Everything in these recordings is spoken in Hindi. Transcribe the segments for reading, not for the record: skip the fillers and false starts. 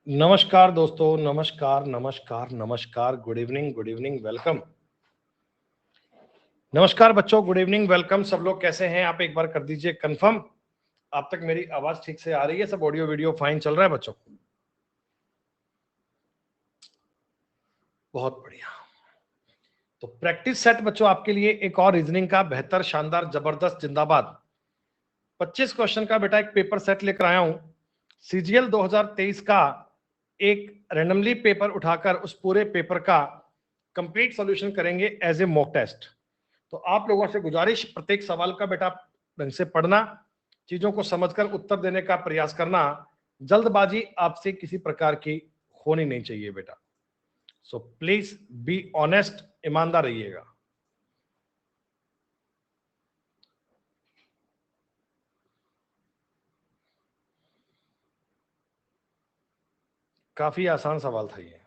नमस्कार दोस्तों, नमस्कार नमस्कार नमस्कार, गुड इवनिंग, वेलकम। नमस्कार बच्चों, गुड इवनिंग, वेलकम। सब लोग कैसे हैं? आप एक बार कर दीजिए कंफर्म। आप तक मेरी आवाज ठीक से आ रही है? सब ऑडियो वीडियो फाइन चल रहा है बच्चों? बहुत बढ़िया। तो प्रैक्टिस सेट बच्चों आपके लिए एक और रीजनिंग का बेहतर, शानदार, जबरदस्त, जिंदाबाद 25 क्वेश्चन का बेटा एक पेपर सेट लेकर आया हूं। सीजीएल 2023 का एक रैंडमली पेपर उठाकर उस पूरे पेपर का कंप्लीट सॉल्यूशन करेंगे एज ए मॉक टेस्ट। तो आप लोगों से गुजारिश, प्रत्येक सवाल का बेटा ढंग से पढ़ना, चीजों को समझकर उत्तर देने का प्रयास करना। जल्दबाजी आपसे किसी प्रकार की होनी नहीं चाहिए बेटा। सो प्लीज बी ऑनेस्ट, ईमानदार रहिएगा। काफी आसान सवाल था ये।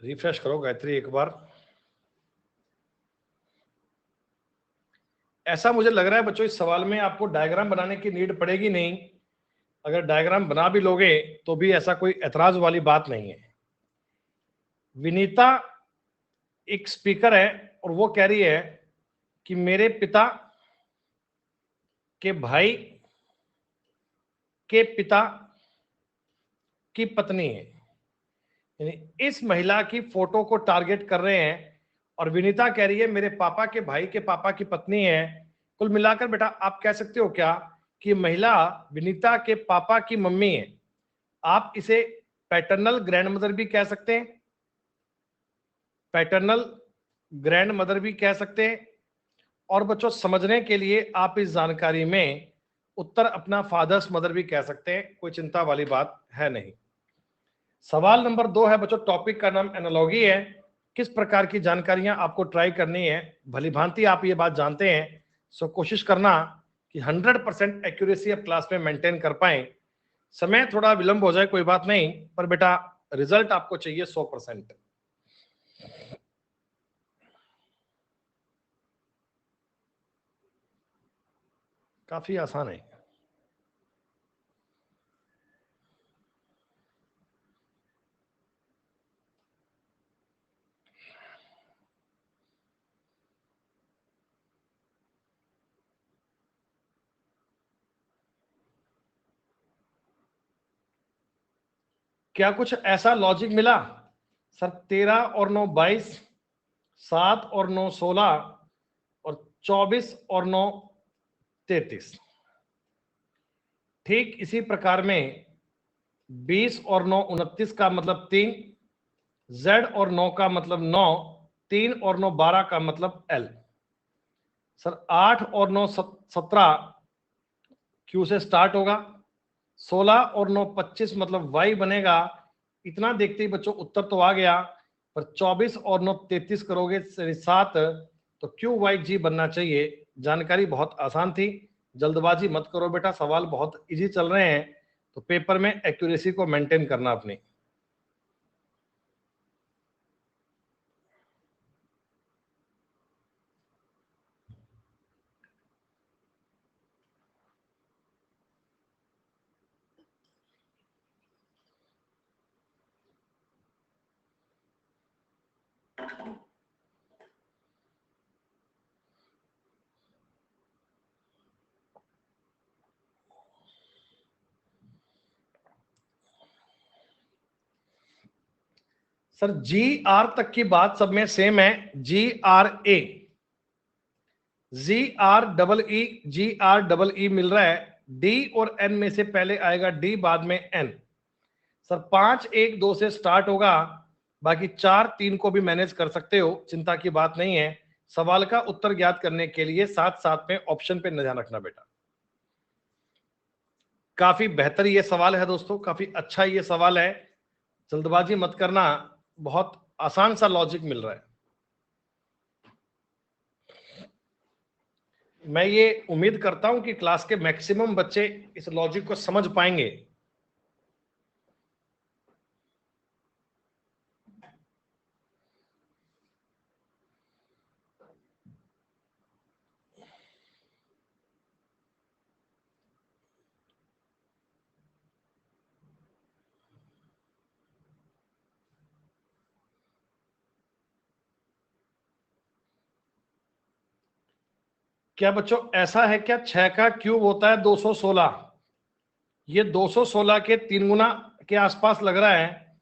रिफ्रेश करो गायत्री एक बार। ऐसा मुझे लग रहा है बच्चों, इस सवाल में आपको डायग्राम बनाने की नीड पड़ेगी नहीं। अगर डायग्राम बना भी लोगे तो भी ऐसा कोई ऐतराज वाली बात नहीं है। विनीता एक स्पीकर है और वो कह रही है कि मेरे पिता के भाई के पिता की पत्नी है। यानी इस महिला की फोटो को टारगेट कर रहे हैं और विनीता कह रही है मेरे पापा के भाई के पापा की पत्नी है। कुल मिलाकर बेटा आप कह सकते हो क्या कि महिला विनीता के पापा की मम्मी है। आप इसे पैटर्नल ग्रैंड मदर भी कह सकते हैं, पैटर्नल ग्रैंड मदर भी कह सकते हैं। और बच्चों समझने के लिए आप इस जानकारी में उत्तर अपना फादर्स मदर भी कह सकते हैं, कोई चिंता वाली बात है नहीं। सवाल नंबर 2 है बच्चों, टॉपिक का नाम एनालॉजी है। किस प्रकार की जानकारियां आपको ट्राई करनी है? भली भांति आप ये बात जानते हैं, सो कोशिश करना कि 100% एक्यूरेसी आप क्लास में मेंटेन कर पाए। समय थोड़ा विलंब हो जाए कोई बात नहीं, पर बेटा रिजल्ट आपको चाहिए 100%। काफी आसान है। क्या कुछ ऐसा लॉजिक मिला? सर 13 और 9 22, 7 और 9 16 और 24 और 9 33। ठीक इसी प्रकार में 20 और 9 29 का मतलब 3, Z और 9 का मतलब 9, 3 और 9 12 का मतलब L। सर 8 और 9 17 Q से स्टार्ट होगा, 16 और 9 25 मतलब Y बनेगा। इतना देखते ही बच्चों उत्तर तो आ गया, पर 24 और 9 33 करोगे 7, तो QYG बनना चाहिए। जानकारी बहुत आसान थी, जल्दबाजी मत करो बेटा, सवाल बहुत इजी चल रहे हैं। तो पेपर में एक्यूरेसी को मेंटेन करना अपनी। सर GR तक की बात सब में सेम है। GRA, GREE मिल रहा है। D और N में से पहले आएगा D, बाद में N। सर 5 1 2 से स्टार्ट होगा, बाकी 4 3 को भी मैनेज कर सकते हो, चिंता की बात नहीं है। सवाल का उत्तर ज्ञात करने के लिए साथ साथ में ऑप्शन पे ध्यान रखना बेटा। काफी बेहतर ये सवाल है दोस्तों, काफी अच्छा ये सवाल है। जल्दबाजी मत करना, बहुत आसान सा लॉजिक मिल रहा है। मैं ये उम्मीद करता हूं कि क्लास के मैक्सिमम बच्चे इस लॉजिक को समझ पाएंगे। क्या बच्चों ऐसा है क्या 6 का क्यूब होता है 216? ये 216 के 3 गुना के आसपास लग रहा है।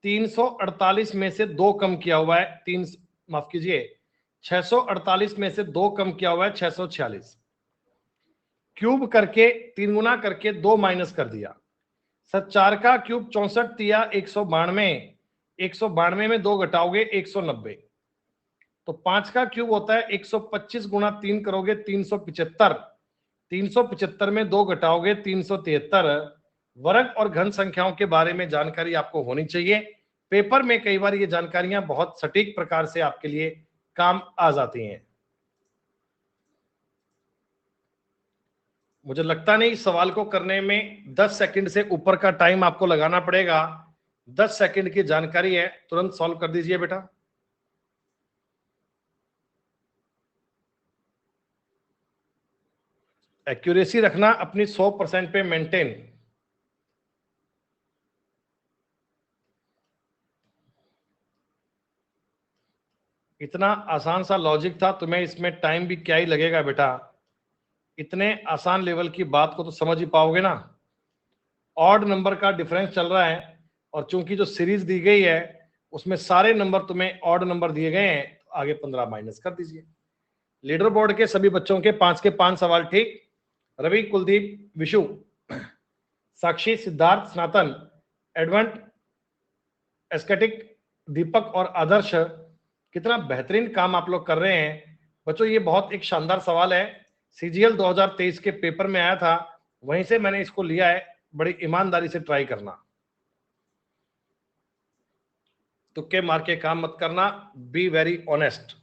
348 में से 2 कम किया हुआ है, 3 माफ कीजिए 648 में से 2 कम किया हुआ है 646। क्यूब करके 3 गुना करके 2 माइनस कर दिया। सर 4 का क्यूब 64 दिया 192, 192 में 2 घटाओगे 190। तो 5 का क्यूब होता है 125 गुना 3 करोगे 375, 375 में 2 घटाओगे 373। वर्ग और घन संख्याओं के बारे में जानकारी आपको होनी चाहिए। पेपर में कई बार ये जानकारियां बहुत सटीक प्रकार से आपके लिए काम आ जाती हैं। मुझे लगता नहीं इस सवाल को करने में 10 सेकंड से ऊपर का टाइम आपको लगाना पड़ेगा। 10 सेकंड की जानकारी है, तुरंत सॉल्व कर दीजिए बेटा। एक्यूरेसी रखना अपनी 100% पे मेंटेन। इतना आसान सा लॉजिक था, तुम्हें इसमें टाइम भी क्या ही लगेगा बेटा। इतने आसान लेवल की बात को तो समझ ही पाओगे ना। ऑड नंबर का डिफरेंस चल रहा है और चूंकि जो सीरीज दी गई है उसमें सारे नंबर तुम्हें ऑड नंबर दिए गए हैं, तो आगे 15 माइनस कर दीजिए। लीडर बोर्ड के सभी बच्चों के 5 के 5 सवाल ठीक। रवि, कुलदीप, विशु, साक्षी, सिद्धार्थ, सनातन, एडवंट, एस्केटिक, दीपक और आदर्श, कितना बेहतरीन काम आप लोग कर रहे हैं बच्चों। ये बहुत एक शानदार सवाल है, सीजीएल 2023 के पेपर में आया था, वहीं से मैंने इसको लिया है। बड़ी ईमानदारी से ट्राई करना, तुक्के मार के काम मत करना, बी वेरी ऑनेस्ट।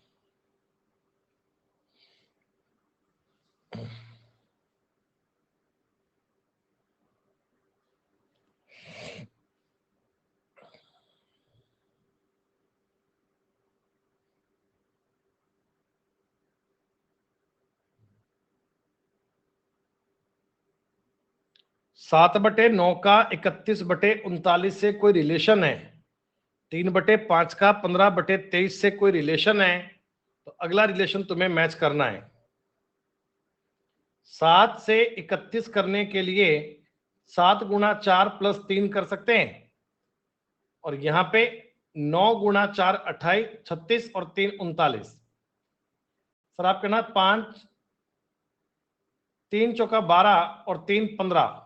सात बटे नौ का 31/39 से कोई रिलेशन है? 3/5 का 15/23 से कोई रिलेशन है? तो अगला रिलेशन तुम्हें मैच करना है। 7 से 31 करने के लिए 7 गुना 4 प्लस 3 कर सकते हैं, और यहां पे 9 गुना 4 28, 36 और 3 39। सर आप कहना 5 3 चौका 12 और 3 15।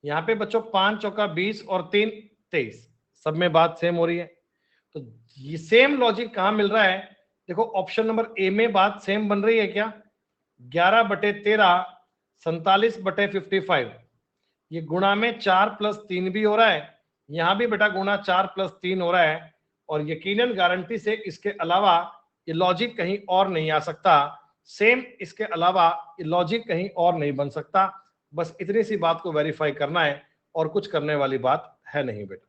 यहाँ पे बच्चों 5 चौका 20 और 3 23। सब में बात सेम हो रही है। तो ये सेम लॉजिक कहां मिल रहा है? देखो ऑप्शन नंबर ए में बात सेम बन रही है क्या? 11/13, 47/55। ये गुणा में 4 प्लस 3 भी हो रहा है, यहां भी बेटा गुणा 4 प्लस 3 हो रहा है। और यकीनन गारंटी से इसके अलावा ये लॉजिक कहीं और नहीं आ सकता। सेम इसके अलावा ये लॉजिक कहीं और नहीं बन सकता। बस इतनी सी बात को वेरीफाई करना है, और कुछ करने वाली बात है नहीं बेटा।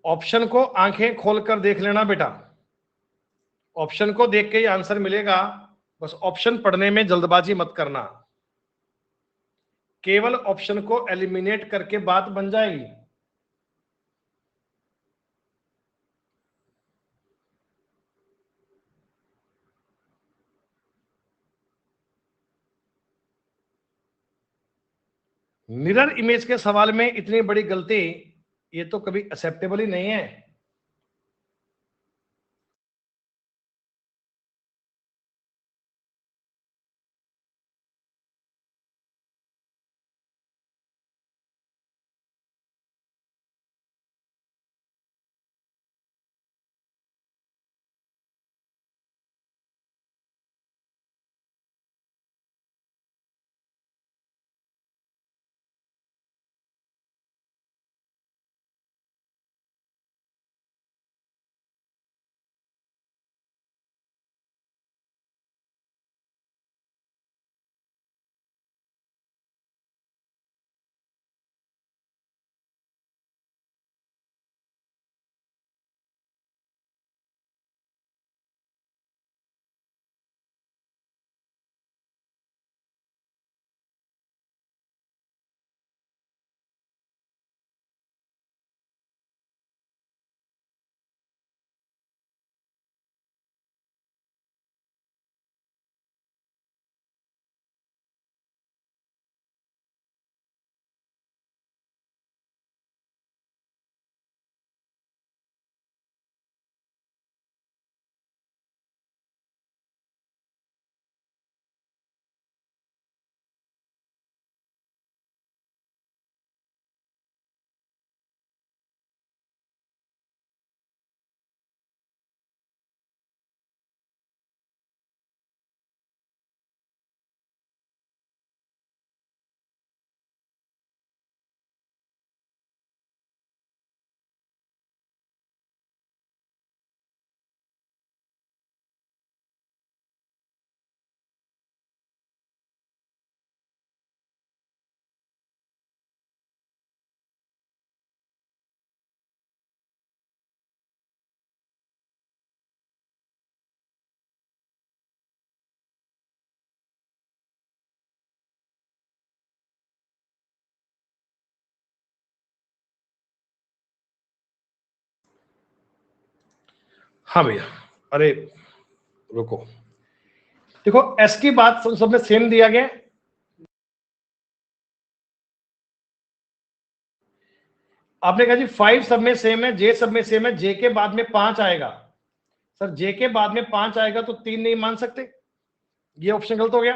ऑप्शन को आंखें खोलकर देख लेना बेटा। ऑप्शन को देख के ही आंसर मिलेगा, बस ऑप्शन पढ़ने में जल्दबाजी मत करना। केवल ऑप्शन को एलिमिनेट करके बात बन जाएगी। मिरर इमेज के सवाल में इतनी बड़ी गलती, ये तो कभी एक्सेप्टेबल ही नहीं है। हाँ भैया, अरे रुको, देखो एस की बात सब में सेम दिया गया। आपने कहा जी 5 सब में सेम है, जे सब में सेम है, जे के बाद में 5 आएगा। सर जे के बाद में 5 आएगा तो 3 नहीं मान सकते, ये ऑप्शन गलत हो गया।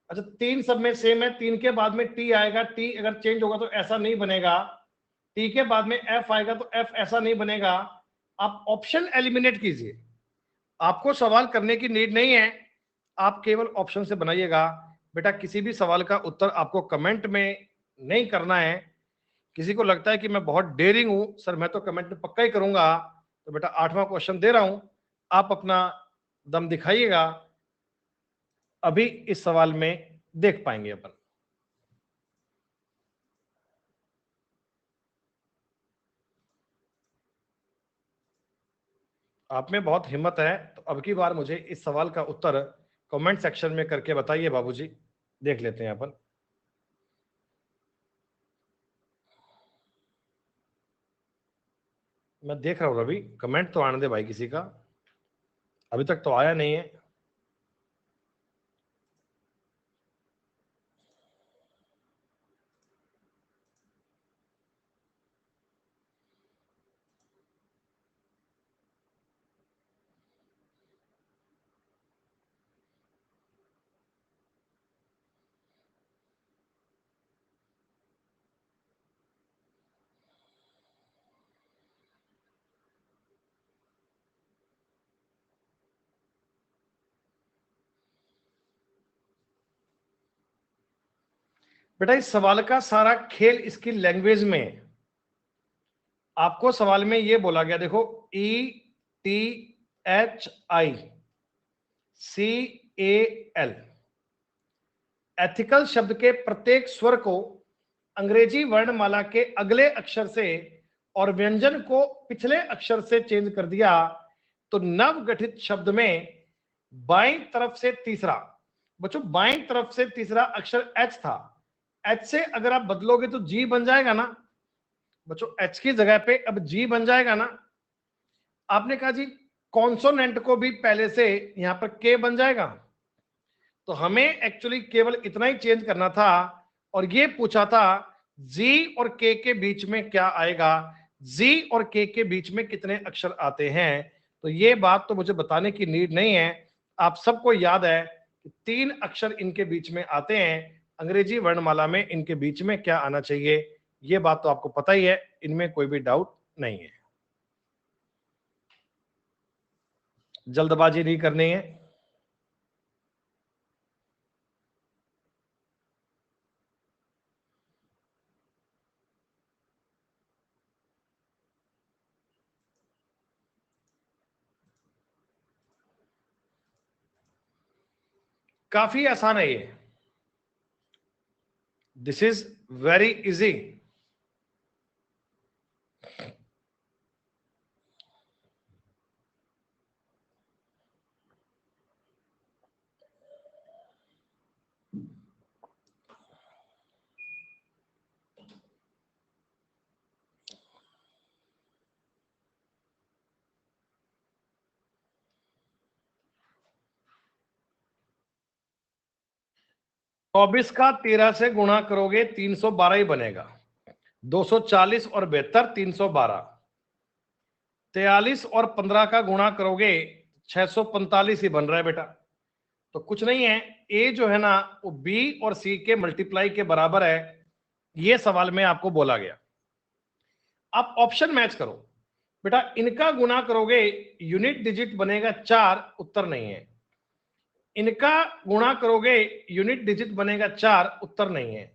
अच्छा 3 सब में सेम है, 3 के बाद में टी आएगा, टी अगर चेंज होगा तो ऐसा नहीं बनेगा, टी के बाद में एफ आएगा तो एफ ऐसा नहीं बनेगा। आप ऑप्शन एलिमिनेट कीजिए, आपको सवाल करने की नीड नहीं है, आप केवल ऑप्शन से बनाइएगा। बेटा किसी भी सवाल का उत्तर आपको कमेंट में नहीं करना है। किसी को लगता है कि मैं बहुत डेयरिंग हूं, सर मैं तो कमेंट में पक्का ही करूंगा, तो बेटा 8वां क्वेश्चन दे रहा हूं, आप अपना दम दिखाइएगा, अभी इस सवाल में देख पाएंगे अपन। आप में बहुत हिम्मत है, तो अब की बार मुझे इस सवाल का उत्तर कमेंट सेक्शन में करके बताइए बाबूजी, देख लेते हैं अपन। मैं देख रहा हूं रवि, कमेंट तो आने दे भाई किसी का, अभी तक तो आया नहीं है। बेटा इस सवाल का सारा खेल इसकी लैंग्वेज में है। आपको सवाल में ये बोला गया, देखो ETHICAL, एथिकल शब्द के प्रत्येक स्वर को अंग्रेजी वर्णमाला के अगले अक्षर से और व्यंजन को पिछले अक्षर से चेंज कर दिया, तो नव गठित शब्द में बाईं तरफ से तीसरा, बच्चों बाईं तरफ से तीसरा अक्षर एच था, एच से अगर आप बदलोगे तो जी बन जाएगा ना बच्चों, एच की जगह पे अब जी बन जाएगा ना। आपने कहा जी कॉन्सोनेंट को भी पहले से यहां पर के बन जाएगा, तो हमें एक्चुअली केवल इतना ही चेंज करना था, और ये पूछा था जी और के बीच में क्या आएगा, जी और के बीच में कितने अक्षर आते हैं। तो ये बात तो मुझे बताने की नीड नहीं है, आप सबको याद है कि 3 अक्षर इनके बीच में आते हैं, अंग्रेजी वर्णमाला में इनके बीच में क्या आना चाहिए, ये बात तो आपको पता ही है, इनमें कोई भी डाउट नहीं है, जल्दबाजी नहीं करनी है। काफी आसान है ये, दिस इज वेरी इजी। चौबीस का 13 से गुणा करोगे 312 ही बनेगा, 240 और 72 312, 43 और 15 का गुणा करोगे 645 ही बन रहा है बेटा। तो कुछ नहीं है, ए जो है ना वो बी और सी के मल्टीप्लाई के बराबर है, ये सवाल में आपको बोला गया। आप ऑप्शन मैच करो बेटा, इनका गुणा करोगे यूनिट डिजिट बनेगा 4, उत्तर नहीं है, इनका गुणा करोगे यूनिट डिजिट बनेगा 4, उत्तर नहीं है।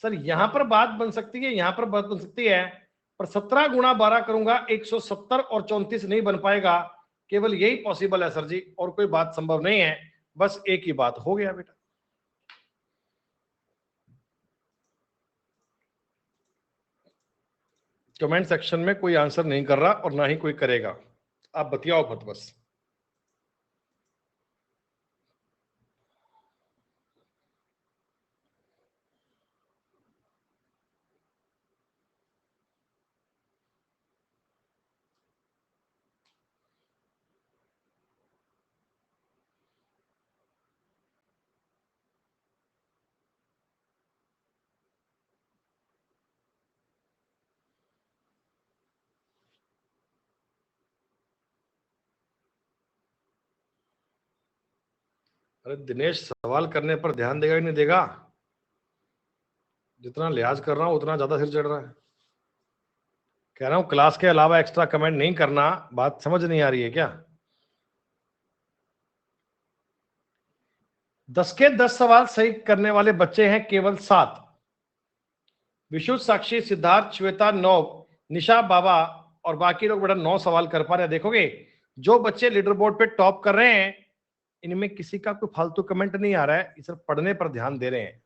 सर यहां पर बात बन सकती है, यहां पर बात बन सकती है, पर 17 गुणा 12 करूंगा 170 और 34 नहीं बन पाएगा, केवल यही पॉसिबल है सर जी, और कोई बात संभव नहीं है, बस एक ही बात हो गया बेटा। कमेंट सेक्शन में कोई आंसर नहीं कर रहा और ना ही कोई करेगा, आप बतियाओ मत बस। अरे दिनेश, सवाल करने पर ध्यान देगा कि नहीं देगा? जितना लिहाज कर रहा हूं उतना ज्यादा सिर चढ़ रहा है। कह रहा हूं क्लास के अलावा एक्स्ट्रा कमेंट नहीं करना। बात समझ नहीं आ रही है क्या? 10 के 10 सवाल सही करने वाले बच्चे हैं केवल 7। विशु, साक्षी, सिद्धार्थ, श्वेता 9, निशा, बाबा और बाकी लोग बेटा 9 सवाल कर पा रहे हैं। देखोगे जो बच्चे लीडर बोर्ड पे टॉप कर रहे हैं इनमें किसी का कोई फालतू कमेंट नहीं आ रहा है, सिर्फ पढ़ने पर ध्यान दे रहे हैं।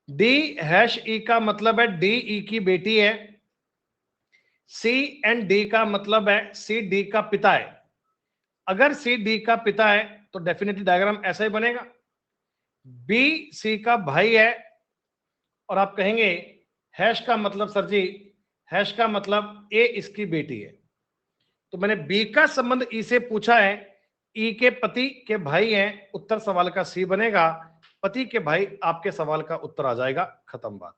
डी हैश ई का मतलब है डी ई की बेटी है। सी एंड डी का मतलब है सी डी का पिता है। अगर सी डी का पिता है तो डेफिनेटली डायग्राम ऐसा ही बनेगा। बी सी का भाई है और आप कहेंगे हैश का मतलब सर जी, हैश का मतलब ए इसकी बेटी है। तो मैंने बी का संबंध ई से पूछा है, ई के पति के भाई हैं, उत्तर सवाल का सी बनेगा। पति के भाई आपके सवाल का उत्तर आ जाएगा, खत्म बात।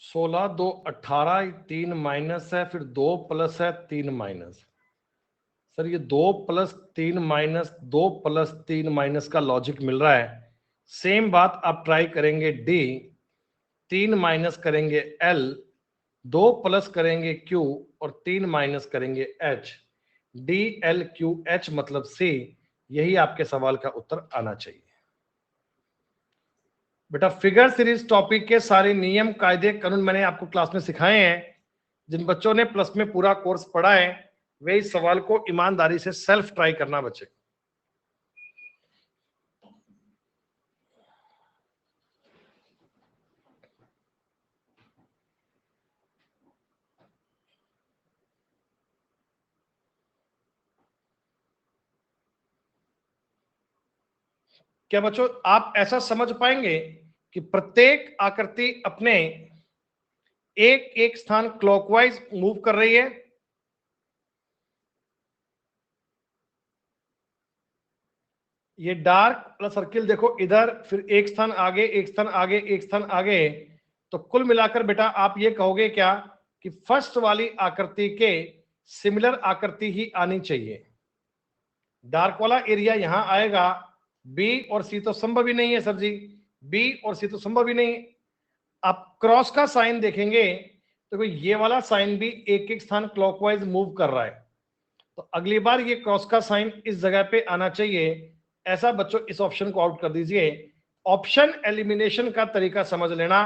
सोलह, 2, 18, 3 माइनस है, फिर 2 प्लस है, 3 माइनस। सर ये 2 प्लस 3 माइनस 2 प्लस 3 माइनस का लॉजिक मिल रहा है। सेम बात आप ट्राई करेंगे डी, 3 माइनस करेंगे एल, 2 प्लस करेंगे क्यू और 3 माइनस करेंगे H. D L Q H मतलब सी। यही आपके सवाल का उत्तर आना चाहिए। बेटा फिगर सीरीज टॉपिक के सारे नियम, कायदे, कानून मैंने आपको क्लास में सिखाए हैं। जिन बच्चों ने प्लस में पूरा कोर्स पढ़ा है वे इस सवाल को ईमानदारी से सेल्फ ट्राई करना बच्चे। क्या बच्चों आप ऐसा समझ पाएंगे कि प्रत्येक आकृति अपने एक एक स्थान क्लॉकवाइज मूव कर रही है? ये डार्क वाला सर्किल देखो इधर, फिर एक स्थान आगे, एक स्थान आगे, एक स्थान आगे। तो कुल मिलाकर बेटा आप ये कहोगे क्या कि फर्स्ट वाली आकृति के सिमिलर आकृति ही आनी चाहिए। डार्क वाला एरिया यहां आएगा, बी और सी तो संभव ही नहीं है सर जी, बी और सी तो संभव ही नहीं। आप क्रॉस का साइन देखेंगे तो ये वाला साइन भी एक एक स्थान क्लॉकवाइज मूव कर रहा है। तो अगली बार ये क्रॉस का साइन इस जगह पे आना चाहिए। ऐसा बच्चों इस ऑप्शन को आउट कर दीजिए। ऑप्शन एलिमिनेशन का तरीका समझ लेना,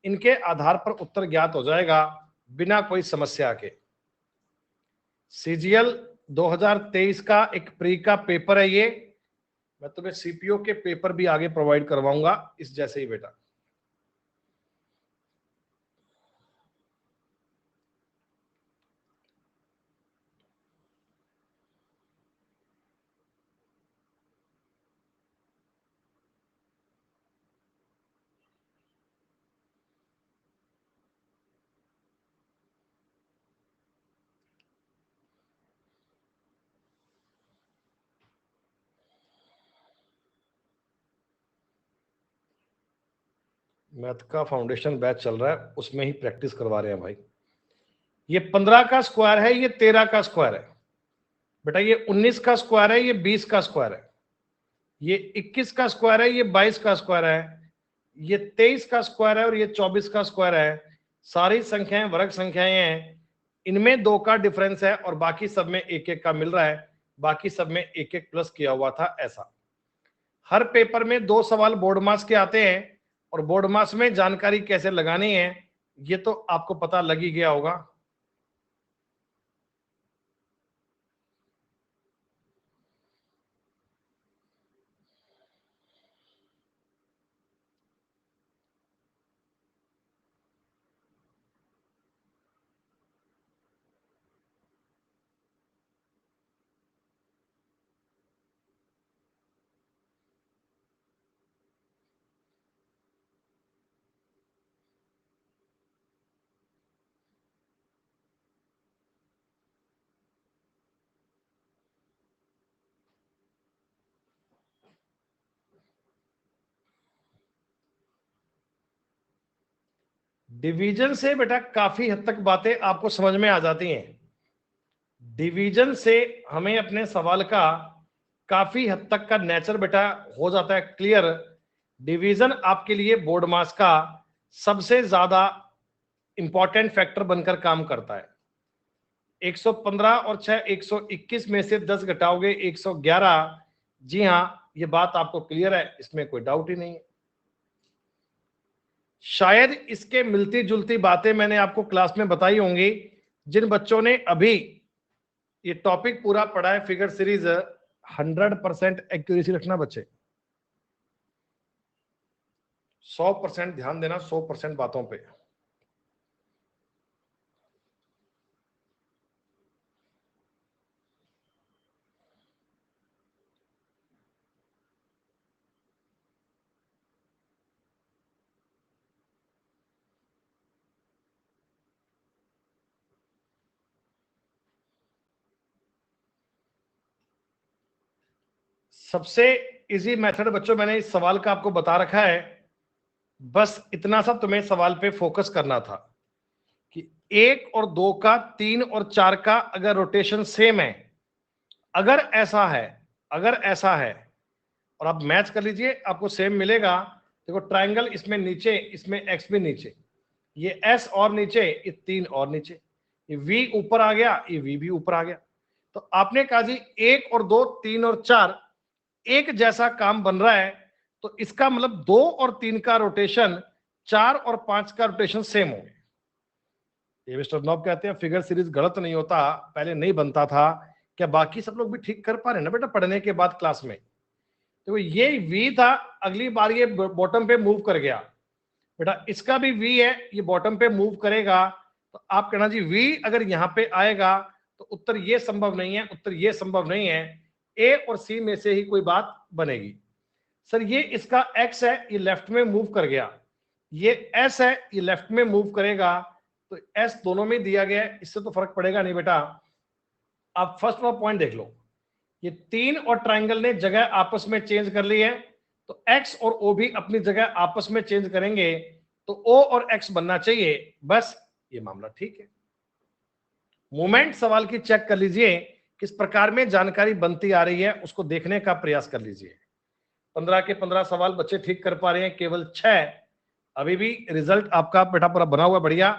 इनके आधार पर उत्तर ज्ञात हो जाएगा बिना कोई समस्या के। सीजीएल 2023 का एक प्री का पेपर है ये। मैं तुम्हें सीपीओ के पेपर भी आगे प्रोवाइड करवाऊंगा इस जैसे ही बेटा। मैथ का फाउंडेशन बैच चल रहा है, उसमें ही प्रैक्टिस करवा रहे हैं भाई। ये 15 का स्क्वायर है, ये 13 का स्क्वायर है बेटा, ये 19 का स्क्वायर है, ये 20 का स्क्वायर है, ये 21 का स्क्वायर है, ये 22 का स्क्वायर है, ये 23 का स्क्वायर है और ये 24 का स्क्वायर है। सारी संख्याएं वर्ग संख्याएं हैं। इनमें 2 का डिफरेंस है और बाकी सब में एक एक का मिल रहा है, बाकी सब में एक एक प्लस किया हुआ था। ऐसा हर पेपर में 2 सवाल बोर्ड मास के आते हैं और बोर्ड मास में जानकारी कैसे लगानी है ये तो आपको पता लग ही गया होगा। डिवीजन से बेटा काफी हद तक बातें आपको समझ में आ जाती हैं। डिवीजन से हमें अपने सवाल का काफी हद तक का नेचर बेटा हो जाता है क्लियर। डिवीजन आपके लिए बोर्ड मास का सबसे ज्यादा इंपॉर्टेंट फैक्टर बनकर काम करता है। 115 और 6 121 में से 10 घटाओगे 111। जी हां, ये बात आपको क्लियर है, इसमें कोई डाउट ही नहीं है। शायद इसके मिलती जुलती बातें मैंने आपको क्लास में बताई होंगी। जिन बच्चों ने अभी ये टॉपिक पूरा पढ़ा है फिगर सीरीज, 100% एक्यूरेसी रखना बच्चे, 100% ध्यान देना 100% बातों पे। सबसे इजी मेथड बच्चों मैंने इस सवाल का आपको बता रखा है। बस इतना सा तुम्हें सवाल पे फोकस करना था कि 1 और 2 का, 3 और 4 का अगर रोटेशन सेम है, अगर ऐसा है और आप मैच कर लीजिए आपको सेम मिलेगा। देखो ट्राइंगल इसमें नीचे, इसमें एक्स भी नीचे, ये एस और नीचे, ये 3 और नीचे, ये वी ऊपर आ गया, ये वी भी ऊपर आ गया। तो आपने कहा जी 1 और 2, 3 और 4 एक जैसा काम बन रहा है, तो इसका मतलब 2 और 3 का रोटेशन 4 और 5 का रोटेशन सेम हो। ये मिस्टर नॉब कहते हैं फिगर सीरीज गलत नहीं होता, पहले नहीं बनता था। क्या बाकी सब लोग भी ठीक कर पा रहे हैं ना बेटा पढ़ने के बाद क्लास में? तो ये वी था, अगली बार ये बॉटम पे मूव कर गया बेटा, इसका भी वी है, ये बॉटम पे मूव करेगा। तो आप कहना जी वी अगर यहां पे आएगा तो उत्तर ये संभव नहीं है, उत्तर ये संभव नहीं है, ए और सी में से ही कोई बात बनेगी। सर ये इसका एक्स है, ये लेफ्ट में मूव कर गया, ये एस है, ये लेफ्ट में मूव करेगा, तो एस दोनों में दिया गया है, इससे तो फर्क पड़ेगा नहीं बेटा। आप फर्स्ट वाला पॉइंट देख लो, ये 3 और ट्राइंगल ने जगह आपस में चेंज कर ली है, तो एक्स और ओ भी अपनी जगह आपस में चेंज करेंगे, तो ओ और एक्स बनना चाहिए। बस ये मामला ठीक है। मोमेंट सवाल की चेक कर लीजिए, किस प्रकार में जानकारी बनती आ रही है उसको देखने का प्रयास कर लीजिए। 15 के 15 सवाल बच्चे ठीक कर पा रहे हैं, केवल 6 अभी भी रिजल्ट आपका बेटा पूरा बना हुआ बढ़िया।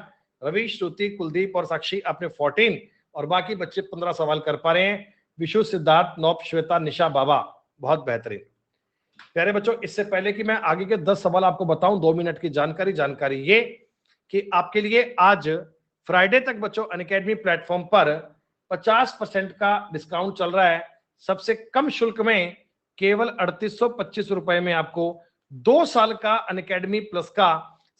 रवि, श्रुति, कुलदीप और साक्षी आपने 14 और बाकी बच्चे 15 सवाल कर पा रहे हैं। विशु, सिद्धार्थ, नौप, श्वेता, निशा, बाबा, बहुत बेहतरीन। प्यारे बच्चों, इससे पहले कि मैं आगे के 10 सवाल आपको बताऊं, 2 मिनट की जानकारी ये कि आपके लिए आज फ्राइडे तक बच्चों अनअकैडमी प्लेटफॉर्म पर 50% का डिस्काउंट चल रहा है। सबसे कम शुल्क में केवल 3825 रुपए में आपको 2 साल का अनअकैडमी प्लस का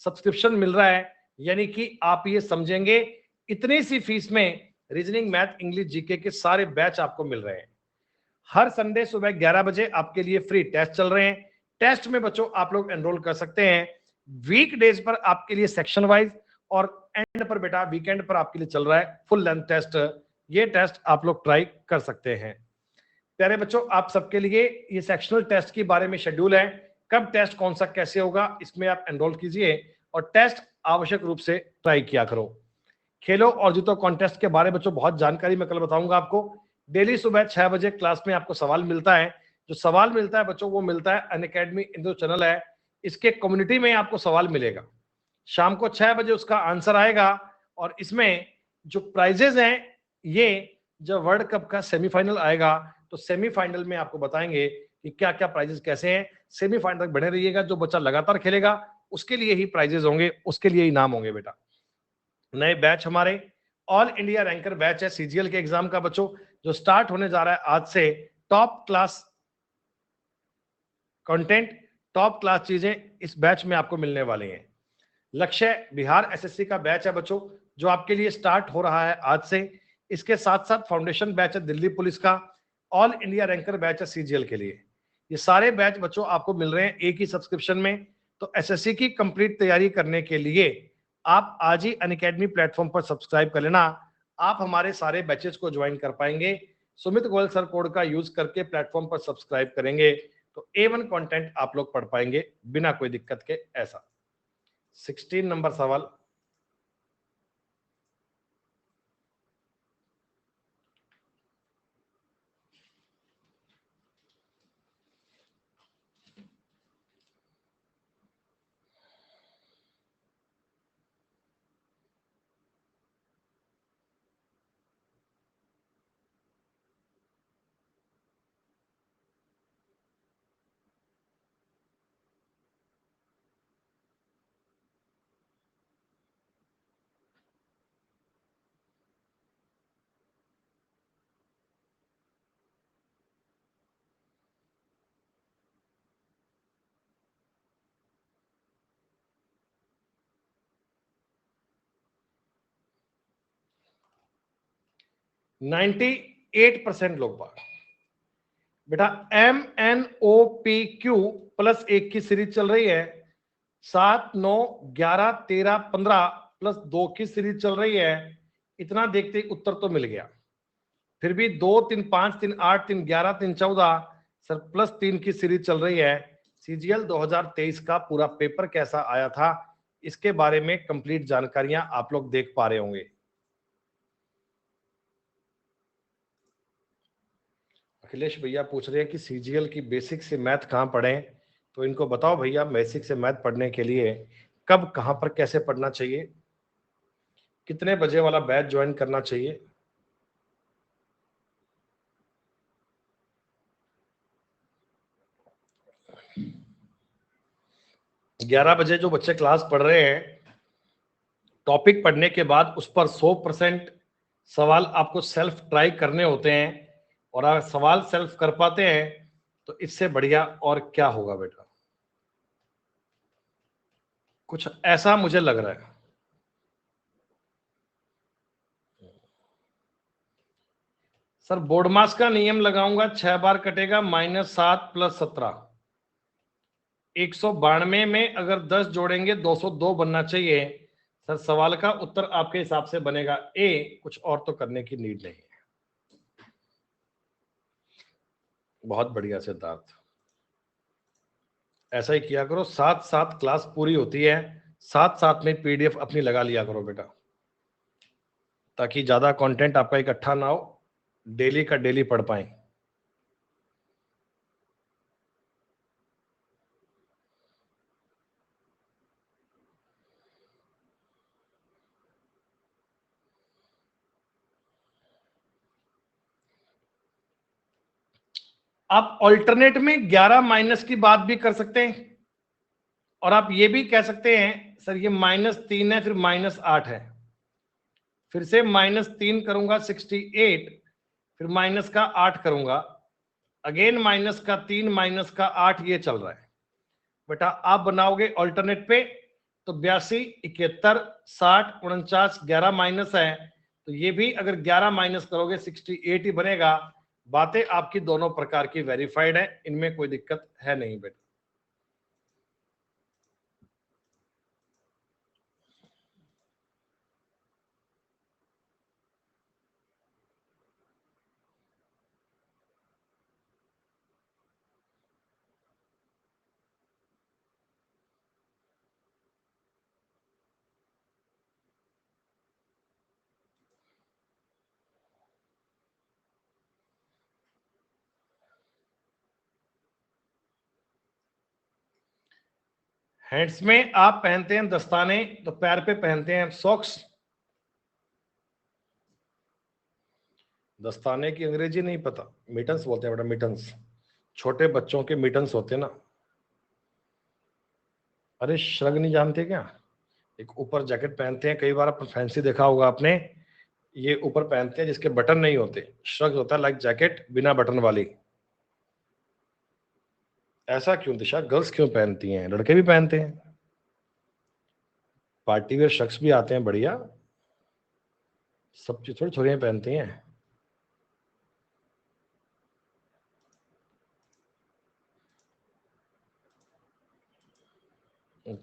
सब्सक्रिप्शन मिल रहा है। यानी कि आप ये समझेंगे इतनी सी फीस में रीजनिंग, मैथ, इंग्लिश, जीके के सारे बैच आपको मिल रहे हैं। हर संडे सुबह 11 बजे आपके लिए फ्री टेस्ट चल रहे हैं। टेस्ट में बच्चों आप लोग एनरोल कर सकते हैं। वीक डेज पर आपके लिए सेक्शन वाइज और एंड पर बेटा वीकेंड पर आपके लिए चल रहा है फुल लेंथ टेस्ट। ये टेस्ट आप लोग ट्राई कर सकते हैं। प्यारे बच्चों, आप सबके लिए ये सेक्शनल टेस्ट के बारे में शेड्यूल है, कब टेस्ट कौन सा कैसे होगा, इसमें आप एनरोल कीजिए और टेस्ट आवश्यक रूप से ट्राई किया करो। खेलो और जीतो कॉन्टेस्ट के बारे में बच्चों बहुत जानकारी मैं कल बताऊंगा आपको। डेली सुबह 6 बजे क्लास में आपको सवाल मिलता है। जो सवाल मिलता है बच्चों वो मिलता है अनअकैडमी इंदु चैनल है, इसके कम्युनिटी में आपको सवाल मिलेगा। शाम को 6 बजे उसका आंसर आएगा और इसमें जो प्राइजेस हैं, ये जब वर्ल्ड कप का सेमीफाइनल आएगा तो सेमीफाइनल में आपको बताएंगे कि क्या क्या प्राइजेस कैसे हैं। सेमीफाइनल तक बने रहिएगा, जो बच्चा लगातार खेलेगा उसके लिए ही प्राइजेस होंगे, उसके लिए इनाम होंगे बेटा। नए बैच हमारे ऑल इंडिया रैंकर बैच है सीजीएल के एग्जाम का बच्चों, जो स्टार्ट होने जा रहा है आज से। Top class content, top class चीजें इस बैच में आपको मिलने वाली हैं। लक्ष्य बिहार एसएससी का बैच है बच्चों, जो आपके लिए स्टार्ट हो रहा है आज से। इसके साथ साथ फाउंडेशन बैच है दिल्ली पुलिस का, ऑल इंडिया रैंकर बैच है सीजीएल के लिए। ये सारे बैच बच्चों आपको मिल रहे हैं एक ही सब्सक्रिप्शन में। तो एसएससी की कंप्लीट तैयारी करने के लिए आप आज ही अनअकैडमी प्लेटफॉर्म पर सब्सक्राइब कर लेना। आप हमारे सारे बैचेस को ज्वाइन कर पाएंगे। सुमित गोयल सर कोड का यूज करके प्लेटफॉर्म पर सब्सक्राइब करेंगे तो A1 कंटेंट आप लोग पढ़ पाएंगे बिना कोई दिक्कत के। ऐसा 16 नंबर सवाल, 98% लोग बाग बेटा MNOPQ प्लस 1 की सीरीज चल रही है, 7 9 11 13 15 प्लस 2 की सीरीज चल रही है। इतना देखते ही उत्तर तो मिल गया, फिर भी 2 3 5 3 8 3 11 3 14 सर प्लस 3 की सीरीज चल रही है। CGL 2023 का पूरा पेपर कैसा आया था, इसके बारे में कंप्लीट जानकारियां आप लोग देख पा रहे होंगे। अखिलेश भैया पूछ रहे हैं कि CGL की बेसिक से मैथ कहाँ पढ़ें, तो इनको बताओ भैया बेसिक से मैथ पढ़ने के लिए कब कहां पर कैसे पढ़ना चाहिए, कितने बजे वाला बैच ज्वाइन करना चाहिए। ग्यारह बजे जो बच्चे क्लास पढ़ रहे हैं, टॉपिक पढ़ने के बाद उस पर 100% सवाल आपको सेल्फ ट्राई करने होते हैं, और अगर सवाल सेल्फ कर पाते हैं तो इससे बढ़िया और क्या होगा बेटा। कुछ ऐसा मुझे लग रहा है। सर बोर्ड मास का नियम लगाऊंगा, 6 बार कटेगा, -7 + 17 192 में अगर 10 जोड़ेंगे 202 बनना चाहिए। सर सवाल का उत्तर आपके हिसाब से बनेगा ए, कुछ और तो करने की नीड नहीं है। बहुत बढ़िया सिद्धार्थ, ऐसा ही किया करो, साथ साथ क्लास पूरी होती है, साथ साथ में PDF अपनी लगा लिया करो बेटा, ताकि ज्यादा कंटेंट आपका इकट्ठा ना हो, डेली का डेली पढ़ पाए। आप ऑल्टरनेट में 11 माइनस की बात भी कर सकते हैं, और आप ये भी कह सकते हैं सर ये -3 है फिर -8 है, फिर से -3 करूंगा 68, फिर माइनस का 8 करूंगा, अगेन -3 -8, ये चल रहा है बेटा। आप बनाओगे ऑल्टरनेट पे तो 82 71 60 49 11 माइनस है, तो ये भी अगर 11 माइनस करोगे 68 ही बनेगा। बातें आपकी दोनों प्रकार की वेरीफाइड है, इनमें कोई दिक्कत है नहीं बेटा। हैंड्स में आप पहनते हैं दस्ताने, तो पैर पे पहनते हैं सॉक्स। दस्ताने की अंग्रेजी नहीं पता, मिटन्स बोलते हैं बेटा, मिटन्स। छोटे बच्चों के मिटन्स होते हैं ना। अरे श्रग नहीं जानते क्या, एक ऊपर जैकेट पहनते हैं, कई बार अपन फैंसी देखा होगा आपने, ये ऊपर पहनते हैं जिसके बटन नहीं होते, श्रग होता है लाइक जैकेट बिना बटन वाली। ऐसा क्यों दिशा, गर्ल्स क्यों पहनती हैं, लड़के भी पहनते हैं, पार्टी वेयर शख्स भी आते हैं बढ़िया, सब चीज थोड़ी छोरियां पहनती हैं।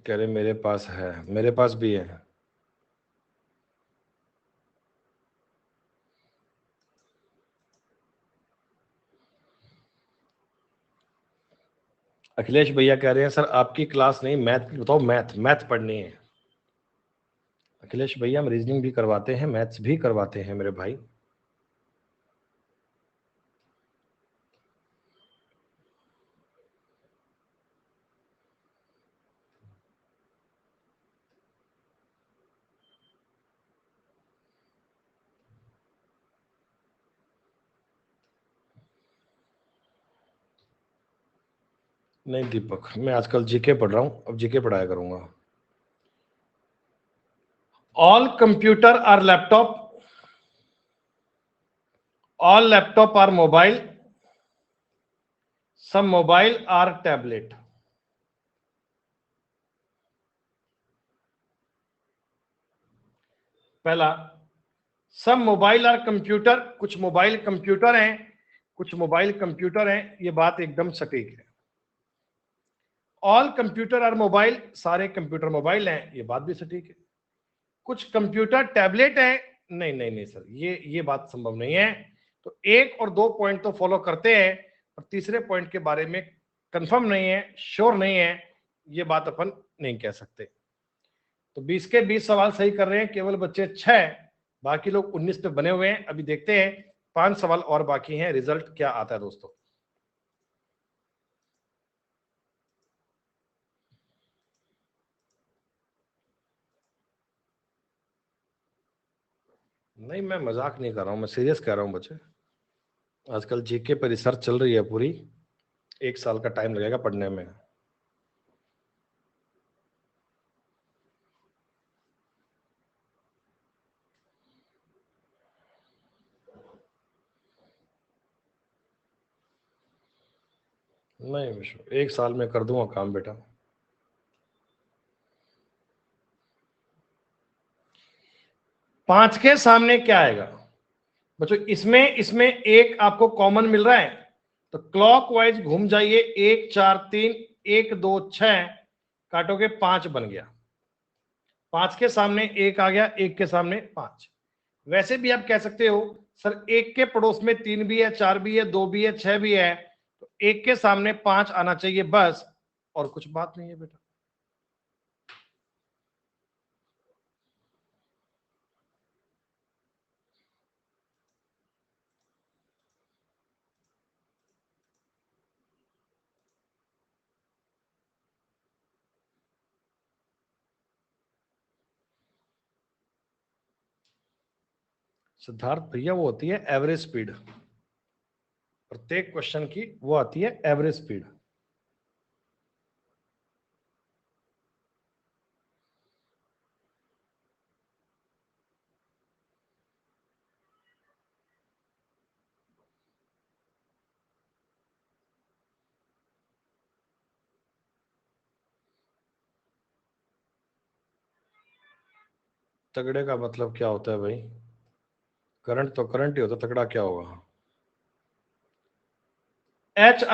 कह रहे मेरे पास है, मेरे पास भी है। अखिलेश भैया कह रहे हैं सर आपकी क्लास नहीं, मैथ बताओ, मैथ मैथ पढ़नी है। अखिलेश भैया हम रीजनिंग भी करवाते हैं, मैथ्स भी करवाते हैं मेरे भाई। नहीं दीपक, मैं आजकल जीके पढ़ रहा हूँ, अब जीके पढ़ाया करूंगा। All computer are laptop, all laptop are mobile, some mobile are tablet. पहला, सब मोबाइल और कंप्यूटर, कुछ मोबाइल कंप्यूटर हैं, कुछ मोबाइल कंप्यूटर हैं, ये बात एकदम सटीक है। ऑल कंप्यूटर और मोबाइल, सारे कंप्यूटर मोबाइल हैं, ये बात भी सटीक है। कुछ कंप्यूटर टैबलेट है, नहीं नहीं नहीं सर, ये बात संभव नहीं है। तो 1 और 2 पॉइंट तो फॉलो करते हैं, और तीसरे पॉइंट के बारे में कंफर्म नहीं है, श्योर नहीं है, ये बात अपन नहीं कह सकते। तो 20 के 20 सवाल सही कर रहे हैं केवल बच्चे 6, बाकी लोग 19 पे बने हुए हैं। अभी देखते हैं 5 सवाल और बाकी हैं, रिजल्ट क्या आता है दोस्तों। नहीं, मैं मजाक नहीं कर रहा हूं, मैं सीरियस कह रहा हूं बच्चे। आजकल जीके पर रिसर्च चल रही है पूरी, 1 साल का टाइम लगेगा पढ़ने में। नहीं विश्व, 1 साल में कर दूंगा काम बेटा। पांच के सामने क्या आएगा बच्चों? इसमें इसमें एक आपको कॉमन मिल रहा है, तो क्लॉकवाइज घूम जाइए। 1 4 3, 1 2 6, काटोगे 5 बन गया। 5 के सामने 1 आ गया, 1 के सामने 5। वैसे भी आप कह सकते हो सर 1 के पड़ोस में 3 भी है, 4 भी है, 2 भी है, 6 भी है, तो 1 के सामने 5 आना चाहिए बस, और कुछ बात नहीं है बेटा। सिद्धार्थ भैया, वो होती है एवरेज स्पीड, प्रत्येक क्वेश्चन की वो आती है एवरेज स्पीड। तगड़े का मतलब क्या होता है भाई? करंट तो करंट ही होता, तगड़ा क्या होगा? एच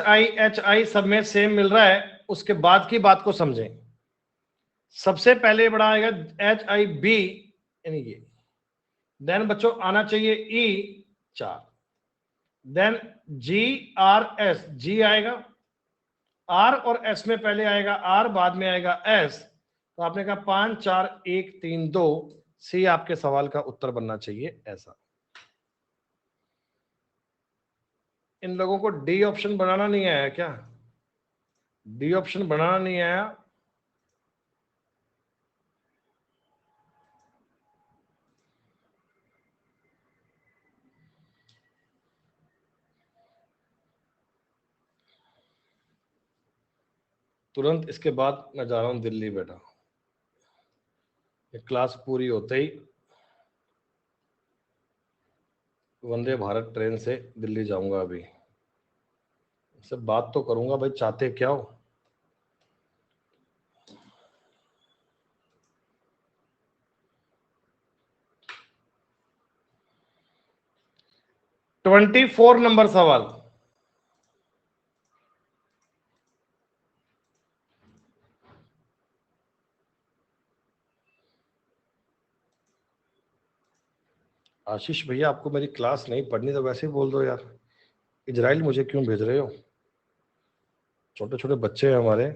आई सब में सेम मिल रहा है, उसके बाद की बात को समझें। सबसे पहले बड़ा आएगा HIB, यानी ये। देन बच्चों आना चाहिए E 4, देन GRS, G आएगा, R और S में पहले आएगा R, बाद में आएगा S। तो आपने कहा 5 4 1 3 2, C आपके सवाल का उत्तर बनना चाहिए ऐसा। इन लोगों को डी ऑप्शन बनाना नहीं आया क्या? डी ऑप्शन बनाना नहीं आया? तुरंत इसके बाद मैं जा रहा हूं दिल्ली बेटा, ये क्लास पूरी होते ही वंदे भारत ट्रेन से दिल्ली जाऊंगा। अभी इससे बात तो करूंगा भाई, चाहते क्या हो? ट्वेंटी 24 नंबर सवाल। आशीष भैया, आपको मेरी क्लास नहीं पढ़नी तो वैसे ही बोल दो यार। इजराइल मुझे क्यों भेज रहे हो? छोटे छोटे बच्चे हैं हमारे।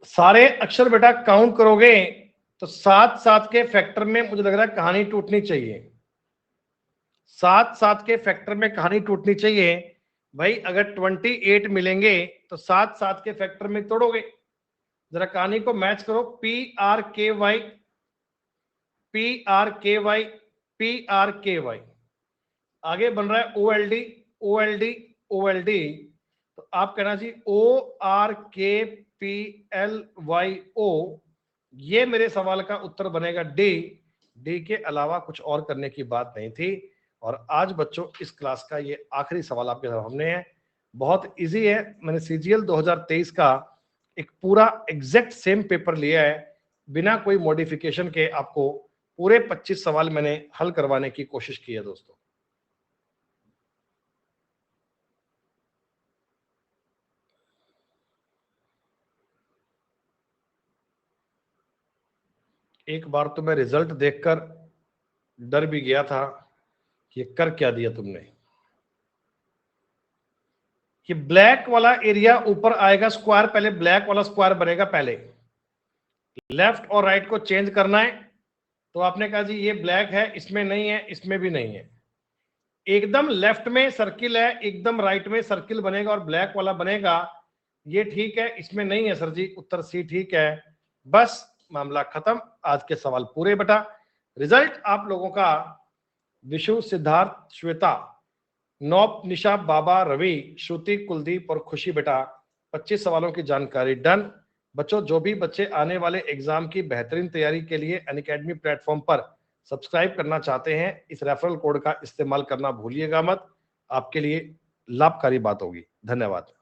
सारे अक्षर बेटा काउंट करोगे तो 7 7 के फैक्टर में मुझे लग रहा है कहानी टूटनी चाहिए। 7 7 के फैक्टर में कहानी टूटनी चाहिए भाई। अगर 28 मिलेंगे तो 7 7 के फैक्टर में तोड़ोगे। जरा कहानी को मैच करो। PRKY, PRKY, PRKY, आगे बन रहा है OLD, OLD, OLD। तो आप कहना जी ORKPLYO, ये मेरे सवाल का उत्तर बनेगा डी। डी के अलावा कुछ और करने की बात नहीं थी। और आज बच्चों इस क्लास का ये आखिरी सवाल आपके सामने है, बहुत इजी है। मैंने सीजीएल 2023 का एक पूरा एग्जैक्ट सेम पेपर लिया है, बिना कोई मॉडिफिकेशन के आपको पूरे 25 सवाल मैंने हल करवाने की कोशिश की है दोस्तों। एक बार तो मैं रिजल्ट देखकर डर भी गया था कि ये कर क्या दिया तुमने। कि ब्लैक वाला एरिया ऊपर आएगा स्क्वायर, पहले ब्लैक वाला स्क्वायर बनेगा, पहले लेफ्ट और राइट को चेंज करना है। तो आपने कहा जी ये ब्लैक है, इसमें नहीं है, इसमें भी नहीं है। एकदम लेफ्ट में सर्किल है, एकदम राइट में सर्किल बनेगा और ब्लैक वाला बनेगा, ये ठीक है, इसमें नहीं है सर जी, उत्तर सी ठीक है। बस मामला खत्म, आज के सवाल पूरे बेटा। रिजल्ट आप लोगों का विशु, सिद्धार्थ, श्वेता, नौप, निशा, बाबा, रवि, श्रुति, कुलदीप और खुशी बेटा 25 सवालों की जानकारी डन। बच्चों जो भी बच्चे आने वाले एग्जाम की बेहतरीन तैयारी के लिए अनअकैडमी प्लेटफॉर्म पर सब्सक्राइब करना चाहते हैं, इस रेफरल कोड का इस्तेमाल करना भूलिएगा मत, आपके लिए लाभकारी बात होगी। धन्यवाद।